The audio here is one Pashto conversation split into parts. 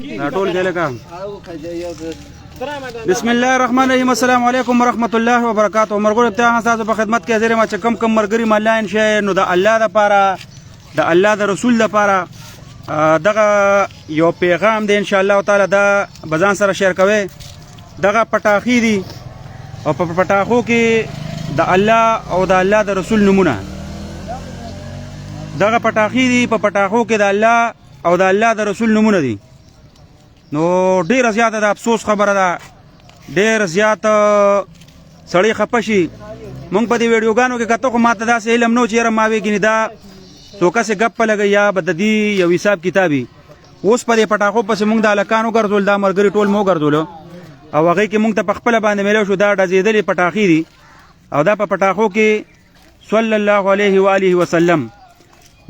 ټول کې لکه بسم الله الرحمن الرحیم. السلام علیکم ورحمۃ اللہ وبرکاتہ. مرګور ته تاسو په خدمت کې حاضر ما چې کم مرګري مالاین شي نو د الله د پاره د الله د رسول د پاره دغه یو پیغام دی ان شاء الله تعالی دا بزان سره شیر کوي. دغه پټاخي دي او په پټاخو کې د الله او د الله د رسول نمونه. دغه پټاخي دي په پټاخو کې د الله او د الله د رسول نمونه دي. نو ډیر زیاته د افسوس خبره ده، ډیر زیات سړی خپه شي. مونږ په دې ویډیوګانو کې کته خو ماته داسې علم نو چې یاره ما وی ګینې دا څوکه سې ګپ لګي یا به د دې یو حساب کتابي. اوس په دې پټاخو پسې مونږ د هلکانو ګرځول، دا ملګري ټول مو ګرځولو او هغې کې مونږ ته په خپله باندې میلو شو دا ډزېدلې پټاخي دي. او دا په پټاخو کې صلی الله علیه و آله وسلم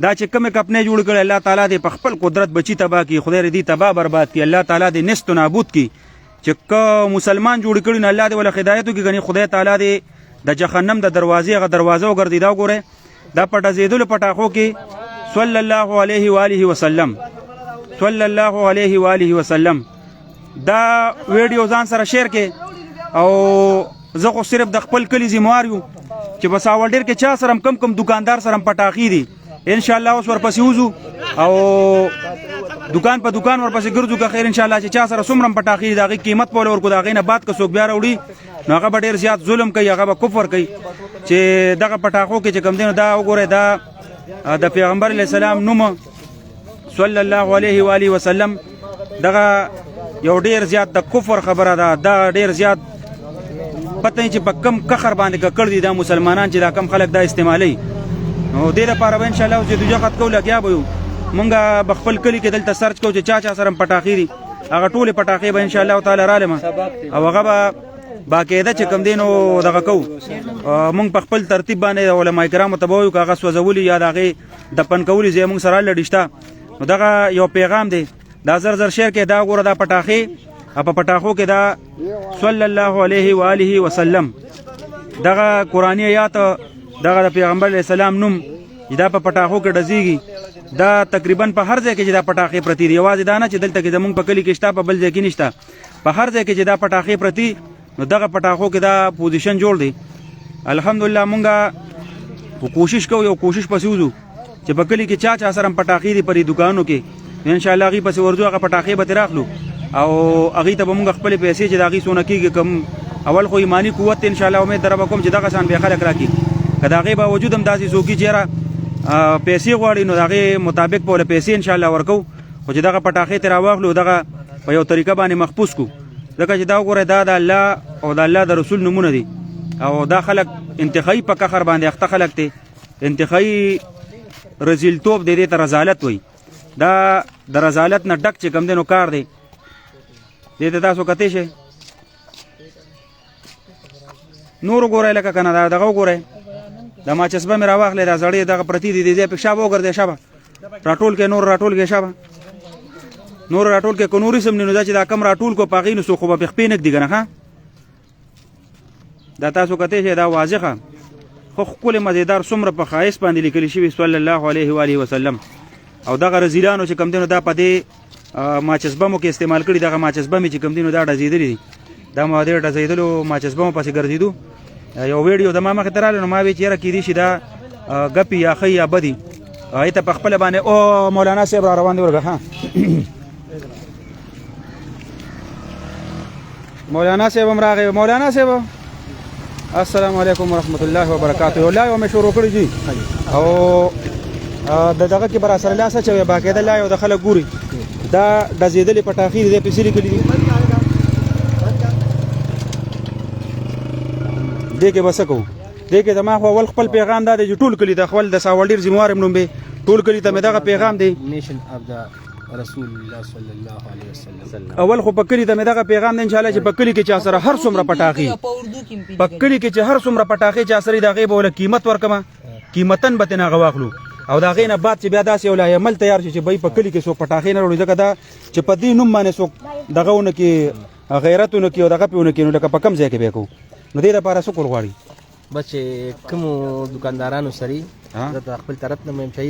دا چې کومې کپنې جوړ کړي الله تعالی دې په خپل قدرت بچي تباه کړي، خدای دې تباه برباد کړي، الله تعالی دې نست و نابود کړي. چې که مسلمان جوړ کړي نو الله دې ولا هدایت وکړي، ګنې خدای تعالی دې د جهنم د دروازې هغه دروازه وګرځي. دا وګورئ دا په ډزېدلو پټاخو کې صلی الله علیه و آله وسلم صلی الله علیه و آله وسلم دا ویډیو ځان سره شیر کې. او زه خو صرف د خپل کلي ذموار یو چې بس اولډیر کې چا سره کم دکاندار سره پټاخي دي ان شاء الله اوس ورپسې وځو او دکان په دکان ورپسې ګرځو که خیر ان شاء الله چې چا سره څومره پټاخي دي د هغې قیمت په ورکو، د هغې نه بعد که څوک بیا راوړي نو هغه به ډېر زیات ظلم کوي، هغه به کفر کوي. چې دغه پټاخو کې چې کوم دی نو دا وګورئ دا د پیغمبر علیه السلام نوم صلی الله علیه و آله وسلم دغه یو ډېر زیات د کفر خبره ده. دا ډېر زیات پته چې په کم کخر باندې ککړ دي دا مسلمانان چې دا کم خلک دا استعمالوي. نو دې لپاره به انشاءالله اوس جدوجهد خط کوو لګیا به یو. مونږ به خپل کلي کې دلته سرچ کوو چې چا سره پټاخي دي، هغه ټولې پټاخې به انشاءالله تعالی رالمه او هغه به باقاعده چې کوم دی نو دغه کوو. مونږ په خپل ترتیب باندې علما کرامو ته به وایو که هغه سوځولي یا د هغې دفن کولي ځای مونږ سره لړي شته. نو دغه یو پیغام دی دا زر شیر کې دا وګوره دا پټاخې په پټاخو کې دا صلی الله علیه و آله وسلم دغه قرآني آیات دغه د پیغمبر علیه السلام نوم دا په پټاخو کې ډزیږي. دا تقریبا په هر ځای کې چې دا پټاخې پرتې دي، یوازې دا نه چې دلته کې زمونږ په کلي کې شته په بل ځای کې نشته، په هر ځای کې چې دا پټاخې پرتې نو دغه پټاخو کې دا پوزیشن جوړ دی. الحمدلله مونږ کوشش کوو یو کوشش پسې وځو چې په کلي کې چا سره پټاخې دي پرې دکانو کې انشاءالله هغې پسې ورځو، هغه پټاخې به ترې راخلو او هغې ته به مونږ خپلې پیسې چې د هغې څونه کېږي کم اول خو ایماني قوت انشاءالله امید در به کوم چې دغه شان بیا خلک راکړي. که د هغې باوجود هم داسې څوک چې یاره پیسې غواړي نو د هغې مطابق به ورله پیسې انشاءالله ورکوو، خو چې دغه پټاخې ترې راواخلو دغه په یو طریقه باندې محفوظ کړو. ځکه چې دا وګورئ دا د الله او د الله د رسول نومونه دي او دا خلک انتخابي په کخر باندې اخته خلک دی، انتخابي رزیلتوب دی، دې ته رضالت وایي. دا د رضالت نه ډک چې کوم دی نو کار دی. دې ته تاسو کتی شئ نور وګورئ لکه که نه دا دغه وګورئ دا ماچسبه مې راواخلې دا زړې دغه پرتې دي دې ځای پکې شابه وګرځئ شابه راټول کې نور راټول کې شابه نور راټول کې که نورې سم نو دا چې دا کم راټول کو په هغې نو څوک خو به پې خپې نږدي که نه ښه دا تاسو کتی شئ دا واضحه خو ښکلې مزېدار څومره په ښایست باندې لیکلي شوي صلی الله علیه و آله وسلم. او دغه رزیلانو چې کوم دی نو دا په دې ماچسبمو کې استعمال کړي، دغه ماچسبمې چې کوم دی نو دا ډزېدلي دي، دا ما دې ډزېدلو ماچسبمو پسې ګرځېدو. یو ویډیو د ما مخې ته راغلی نو ما وی چې یاره کیدای شي دا ګپي یا ښه یا بدي هغې ته په خپله باندې او مولانا صاحب را روان دی ورګه ښه مولانا صاحب هم راغی. مولانا صاحب السلام علیکم ورحمت الله وبرکاتہ. لا یو مې شروع کړي جي او د دغه کې برا سره لاس اچوي باقاعده لا یو د خلک ګوري دا ډزېدلې پټاخې دي پیسې لیکلي دي دې کې بس کوو دې کې زما خو اول خپل پیغام دا دی چې ټول کلي ته خپل د ساولډیر ذموار یم نوم به ټول کلي ته مې دغه پیغام دی رسول الله صلی الله علیه وسلم اول خو په کلي ته مې دغه پیغام دی انشاءالله چې په کلي کې چا سره هر څومره پټاخې په کلي کې چې هر څومره پټاخې چا سره د هغې به وله قیمت ورکمه قیمتن به ترې هغه واخلو او د هغې نه بعد چې بیا داسې یو عمل تیار شي چې بی په کلي کې څوک پټاخې نه وړي ځکه دا چې په دې نوم باندې څوک دغه ونه کړي غیرت ونه کړي او دغه پې ونه کړي نو لکه په کم ځای کې بیا کوو نو دې لپاره څه کول غواړي بس چې کومو دکاندارانو سره د خپل طرف نه مې چې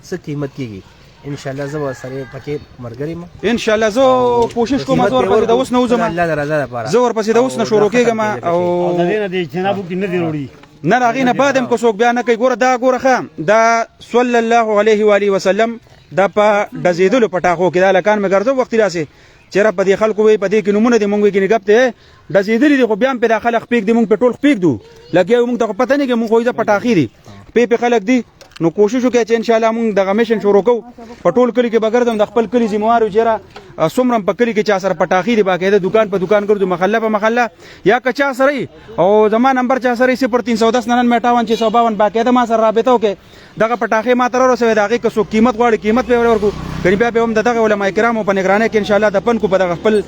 څه قیمت کېږي ان شاء الله زه سره پکې مرګري ما ان شاء الله زه کوشش کوم زور پسې د اوس نه وځم الله د رضا لپاره زور پسې د اوس نه شروع کېږم او د دې نه د جنابو کې نه دی وروړي نه راغی نه بعدم کو څوک بیان کوي ګوره دا ګوره خام دا صلی الله علیه و آله وسلم دا په دزیدلو پټاخو کې دا لکان مې ګرځو وخت راسي چیرې په دې خلکو وي په دې کې نمونه دي مونږ کې نه غپته دزیدلې دي خو بیا په داخله خپېګ دي مونږ په ټول خپېګ دو لګي مونږ ته پته نه کې مونږ خو دا پټاخې دي په خلک دي نو کوشش وکړئ چې ان شاء الله مونږ دغه میشن شروع کوو په ټول کلی کې بغردم د خپل کلی ذمہوار چیرې سمرم په کلی کې چا سره پټاخې دي باقاعده دکان په دکان ګرځو محله په محله یا کچا سره او زما نمبر چا سره 0310 99 652 باقاعده ما سره رابطه وکړي دغه پټاخې ما تر ورسوي دغه که څو قیمت غواړي قیمت به ورکو کړي بیا به هم دغه علماء کرامو په نگرانۍ کې ان شاء الله د پن کو په دغه خپل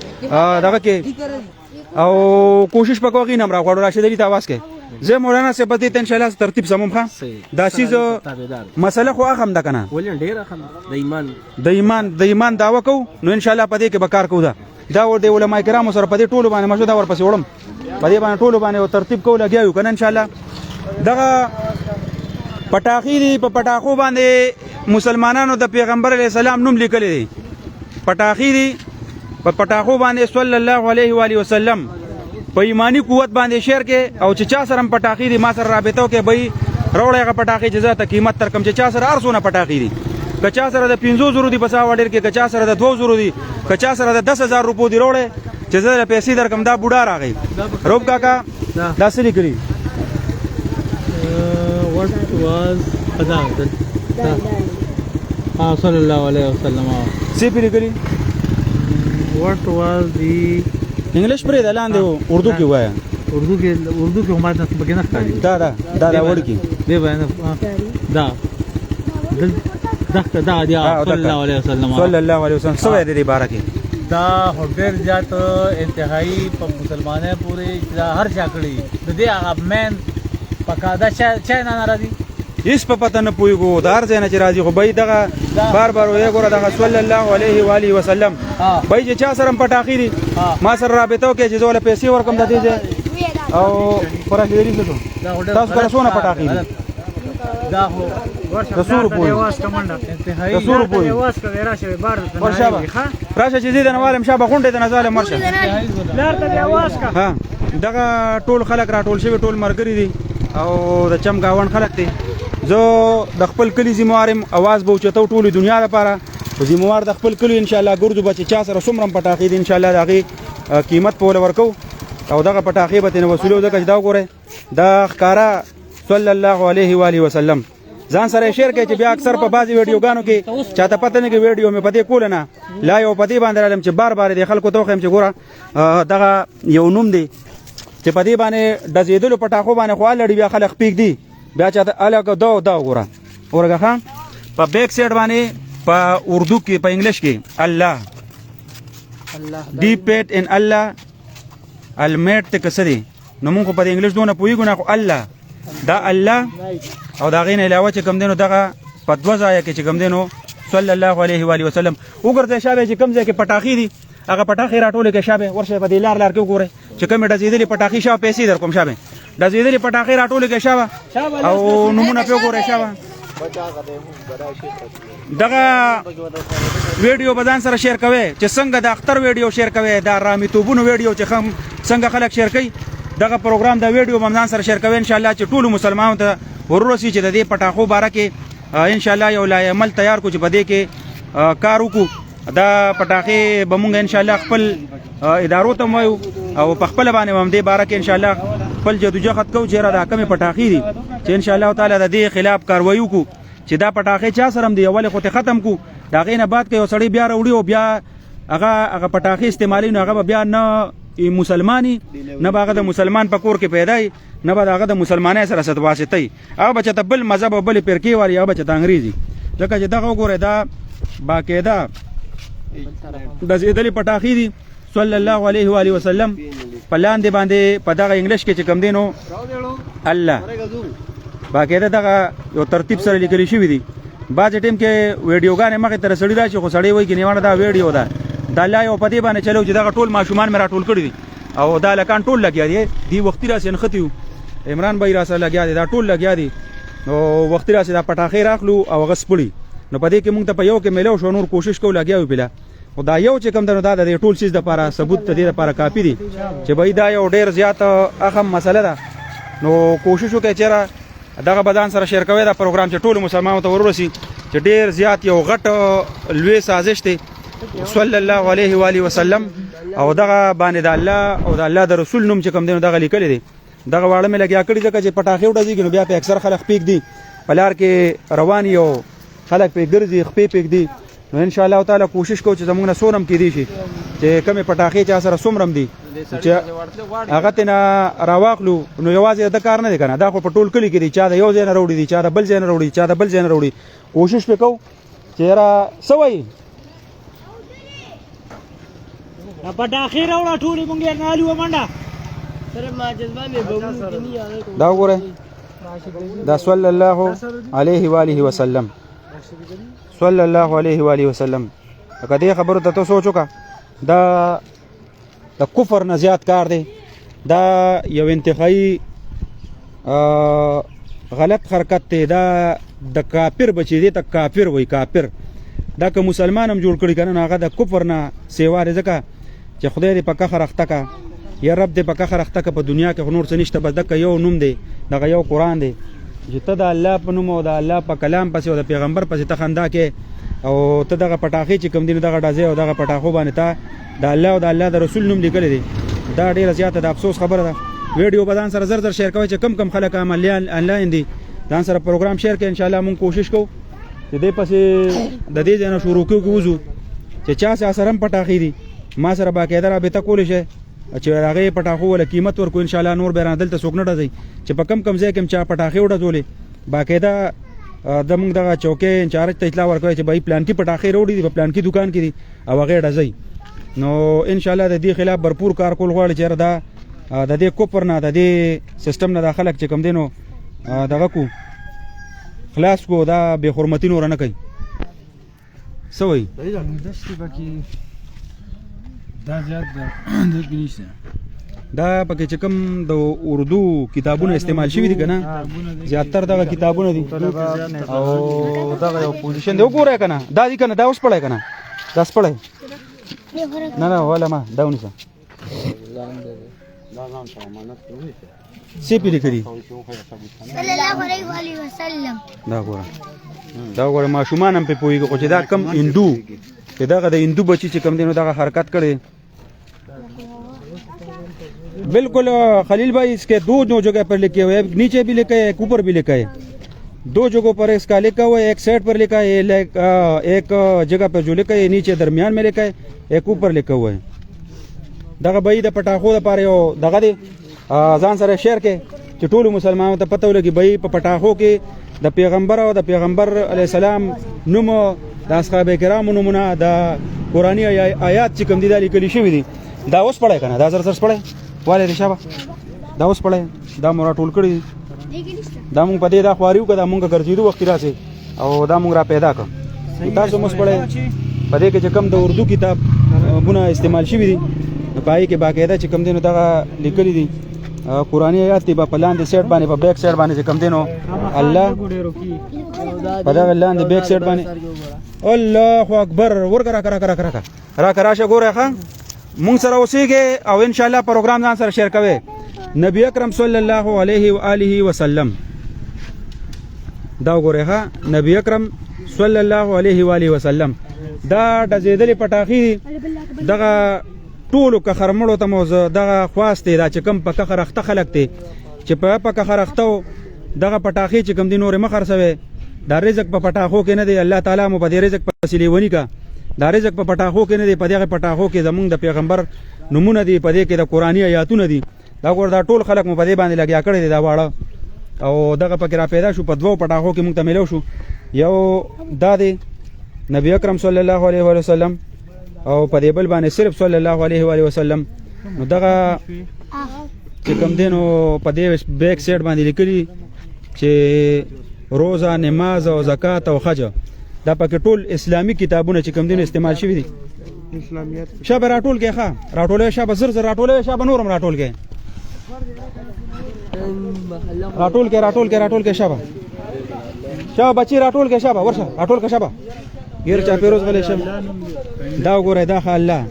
دغه کې او کوشش وکړو غي نمبر غواړو راشد علي تاواز کې زه مولانا سے بدی ته ان شاء الله ترتیب سموم ښه دا چیز مسله خو اخم ده کنه ولین ډیر اخم د ایمان داوا کو نو ان شاء الله پدې کې بکار کو دا ور دی علماء کرام سره پدې ټولو باندې مشوره ور پسې وړم پدې باندې ټولو باندې ترتیب کو لګیاو کنه ان شاء الله دغه پټاخې دی په پټاخو باندې مسلمانانو د پیغمبر علی السلام نوم لیکل دي پټاخې دی په پټاخو باندې صلی الله علیه و آله وسلم په ایمانی قوت باندې شعر کې او چې چا سره پټاخې دي ما سره رابطه وکړي بای روړې غ پټاخې جزا ته قیمت تر کم چې چا سره ارسونه پټاخې دي کچا سره د 500 دی بسا وړر کې کچا سره د 200 دی کچا سره د 10000 روپو دی روړې چې زه پیسې در کم دا بوډا راغی روب کاکا دا سلی کړی what was Adhan صلی الله علیه وسلم سی پیری کړی what was the انګلیش پرې د لاندې اردو کې وایا اردو کې هم تاسو بګنه ښکاري دا وړ کې دی بیان دا دا دی صلی الله علیه وسلم صلی الله علیه وسلم سوې د دې بارے کې دا هډر جات انتهایی په مسلمانانو پورې هر چا کړی د دې هغه مین پکادا چا نه راځي هیڅ په پته نه پويګو دار ځنه چې راځي خو به دغه بار وې ګوره دغه صلی الله علیه و آله وسلم به چې چا سره پټاخې دي ما سره رابطه وکړي چې زول پیسې ورکم د دې او پرې دې څه تاسو سره سونه پټاخې دي دا هو رسول پوي انتهایی رسول پوي راشه بار ورشابه راشه چې زیدن والم شابه غونډه د نزاله مرشه لار ته आवाज کا ها دغه ټول خلک راټول شوی ټول مرګري دي او د چمګاون خلک دي زه د خپل کلی ذمہوارم आवाज به چتو ټول دنیا لپاره ذمہوار د خپل کلی ان شاء الله ګرځو بچ چا سره سمرم پټاخې دي ان شاء الله دغه قیمت په ورکو او دغه پټاخې به تنه وسولو دغه دا ګوره دا ښکارا صلی الله علیه و آله وسلم ځان سره شیر کوي چې بیا اکثر په بعضی ویډیوګانو کې چاته پته نه کې ویډیو مې پدې کول نه لا یو پدې باندې علم چې بار د خلکو ته خم چې ګوره دغه یو نوم دی چې پدې باندې د زیدلو پټاخو باندې خو لړ بیا خلک پیک دی بیا چاته الګ دا ګوره ورګه خان په بیک سایډ باندې په اردو کې په انګلیش کې الله ډیپ پیټ ان الله المیټ ته کسدي نو موږ په انګلیش دونه پویګو نه خو الله دا الله او دا غین علاوه چې کم دینو دغه په دوه ځای کې چې کم دینو صلی الله علیه و آله وسلم وګرځي شابه چې کم ځای کې پټاخې دي هغه پټاخې راټول کې شابه ورشه په دې لار کې وګوره چې کوم ډزیدلې پټاخې شابه پیسې در کوم شابه ډزیدلې پټاخې راټول کې شابه او نمونه په وګوره شابه دغه ویډیو بدن سره شیر کوي چې څنګه د اختر ویډیو شیر کوي دا رامي توبونو ویډیو چې څنګه خلک شیر کوي دغه پروګرام دا ویډیو ممنان سره شیر کوي ان شاء الله چې ټول مسلمانانو ته ورورسي چې د دې پټاخو باره کې ان شاء الله یو لای عمل تیار کو چې په دې کې کار وکړو دا پټاخې به مونږ ان شاء الله خپل ادارو ته وایو او په خپل باندې هم دې باره کې ان شاء الله خپل جدوجہد کوو چې را دا کمې پټاخې دي چې ان شاء الله تعالی د دې خلاف کاروایی وکړو چې دا پټاخې چا سره دی اول خو ته ختم کو دا غینه بعد کې یو سړی بیا وروړي او بیا هغه پټاخې استعمالي نو هغه بیا نه مسلمانی نه باغه د مسلمان په کور کې پیدای نه باغه د مسلمانۍ سره ست واسطي هغه بچته بل مذهب او بل فرقې والی هغه بچته انګریزي ځکه چې دغه وګوره دا باقاعده د زیدلی پټاخې دي صلی الله علیه و آله وسلم په لاندې باندې په دغه انګلیش کې چې کم دینو الله باقاعده دغه یو ترتیب سره لیکل شوی دی بعض ټیم کې ویډیوګانې مخې ته رسېدلی راشي خو سړی وایي چې نیوانه دا ویډیو ده دا لا یو په دې باندې چلو چې دغه ټول ماشومان مې راټول کړي دي او دا لکان ټول لګیا دي دی وختي راسي نختي عمران بھائی راسه لګیا دي دا ټول لګیا دي نو وختي راسي دا پټاخې راخلو او غس پړي نو په دې کې موږ ته په یو کې میلو شو نور کوشش کوو لګیا وي او دا یو چې کوم دا د ټول چیز لپاره ثبوت ته دې لپاره کافي دي چې بای دا یو ډیر زیات اهم مسله ده نو کوشش وکړئ چې دغه بدن سره شیر کوي دا پروګرام چې ټول مسلمانانو ته ورورسي چې ډیر زیات یو غټ لوی سازش دی صلی الله علیه و آله وسلم او دغه باندې د الله او د الله د رسول نوم چې کوم دی دغه لیکل دي دغه واړه مې لګیا کړی ځکه چې پټاخې وډځي نو بیا په اکثر خلک پیک دي په لار کې روان یو خلک په ګرځي خپې پیک دي نو ان شاء الله تعالی کوشش کوو چې زموږ نه سورم کې دي شي چې کمی پټاخې چا سره سومرم دي چې هغه تینا راواخلو نو یوازې د کار نه دی کنه دا خو په ټول کلی کې دي چا د یو ځای نه راوړي دي چا د بل ځای نه راوړي چا د بل ځای نه راوړي کوشش وکړو چې را سوي پټاخې راوړه ټولې مونږ یې نه الو منډه دا وګوره دا صلی الله علیه و آله وسلم صلی الله علیه و آله وسلم کدی خبرو ته سوچو کا دا د کفر نه زیات کار دی دا یو انتهایی غلط حرکت دی دا د کافر بچی دی ته کافر وای کافر دا که مسلمان هم جوړ کړي کنه هغه د کفر نه سیوا دی ځکه چې خدای دې په کخر اخته کا یا رب دې په کخر اخته کا په دنیا کې نور څه نشته بس دغه یو نوم دی دغه یو قرآن دی چې ته د الله په نوم او د الله په کلام پسې او د پیغمبر پسې ته خندا کې او ته دغه پټاخې چې کوم دي دغه ډازې او دغه پټاخو باندې ته د الله او د الله د رسول نوم لیکلی دی دا ډېره زیاته د افسوس خبره ده ویډیو به ځان سره زر زر شیر کوئ چې کم کم خلک عملیان آنلاین دي ځان سره پروګرام شیر کړئ انشاءالله موږ کوشش کوو چې دې پسې د دې ځای نه شروع کوو وځو چې چا سره هم پټاخې دي ما سره باقاعده رابطه کولی شئ چې هغه پټاخو ولا قیمت ورکو ان شاء الله نور به دلته څوک نه ډزي چې په کم کم ځای کې چا پټاخې وډزولې باقاعده د موږ دغه چوکۍ انچارج ته اطلاع ورکوي چې بای پلان کې پټاخې وروړي دي په پلان کې دکان کې دي او هغه ډزي نو ان شاء الله د دې خلاف भरपूर کار کول غواړي چې دا د دې کوپر نه د دې سیستم نه د خلک چې کم دینو دغه کو خلاص کو دا به حرمتي نور نه کوي سوي دا زیات د نشته دا پکې چې کوم د اردو کتابونه استعمال شوي دي کنه زیاتره دغه کتابونه دي او دغه یو پوزیشن دی وګورئ کنه دا دي کنه دا اوس پړای کنه دا اوس پړای نه نه ولا ما دا ونیسه سی پیری کړی صلی الله علیه و آله وسلم دا ګوره ماشومان هم په پوهیږي خو چې دا کم هندو چې دغه د هندو بچی چې کم دینو دغه حرکت کړي बिल्कुल खलील भाई इसके दो जगह पर लिखे हुए हैं नीचे भी लिखा है एक ऊपर भी लिखा है दो जगहों पर इसका लिखा हुआ है एक साइड पर लिखा है एक जगह पर जो लिखा है नीचे दरमियान में लिखा है एक ऊपर लिखा हुआ है दगा भाई द पटाखो द पारे हो दगा दे ځان سره شیر کې چې ټول مسلمانانو ته پته ولګي بای په پټاخو کې د پیغمبر او د پیغمبر علی السلام نوم د اصحاب کرام نومونه د قرآنی آیات چې کوم دي د لیکلي شوی دي دا اوس پړای کنه دا زر زر پړای والے رشابه دا اوس پړای دا مورا ټول کړی دا مونږ په دې دا خواریو کدا مونږ ګرځېدو وخت راځي او دا مونږ را پیدا کړ تاسو مس پړای په دې کې چې کوم د اردو کتاب بونه استعمال شوی دي پای کې باقاعده چې کوم دینو دا لیکلي دي قرآنی آیات دی په لاندې سایډ باندې په بیک سایډ باندې چې کوم دینو الله په دا لاندې بیک سایډ باندې الله اکبر ورګرا کرا راشه ګوره ښا مونږ سره اوسېږي او ان شاء الله پروګرام ځان سره شیر کوي نبی اکرم صلی الله علیه و آله وسلم دا وګوره ها نبی اکرم صلی الله علیه و آله وسلم دا د زیدلې پټاخي دغه ټولو که خرمړو ته موزه دغه خواسته دا چې کم په کخر اخته خلک ته چې په کخر اختو دغه پټاخي چې کم دي نور مخر سوي دا رزق په پټاخو کې نه دی الله تعالی مو په دې رزق په وسیله ونی کا دا رزق په پټاخو کې نه دی په دغه پټاخو کې زمونږ د پیغمبر نمونه دی په دې کې د قرآنی آیاتونه دي دا ګور دا ټول خلک مو په دې باندې لګیا کړی دی دا واړه او دغه پکې را پیدا شو په دوو پټاخو کې مونږ ته ملو شو یو دا دی نبی اکرم صلی الله علیه و سلم او په دې بل باندې صرف صلی الله علیه و وسلم نو دغه چې کوم دینو په دې بیک سایډ باندې لیکلي چې روزه نماز او زکات او حج دا پکې ټول اسلامی کتابونه چې کوم دین استعمال شوی دي اسلامیات شابه راټول کې ښا راټولې شابه زر زر راټولې شابه نورم راټول کې راټول کې شابه شابه بچی راټول کې شابه ورشه راټول کې شابه غیر چا پیروز غلې شابه دا وګوره دا خا الله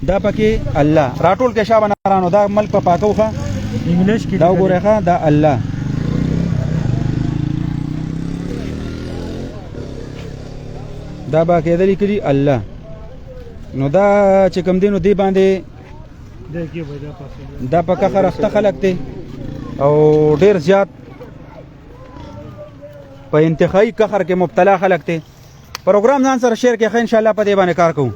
دا پکې الله راټول کې شابه نارانو دا ملک په پاکوخه انګلیش کې دا وګوره ښا دا الله دا با کېدلی کړي الله نو دا چې کوم دینو دی باندې دا په کخر اخته خلک دی او ډیر زیات په انتخابي کخر کې مبتلا خلک دی پروګرام ځان سره شیر کې ان شاء الله په دې باندې کار کوو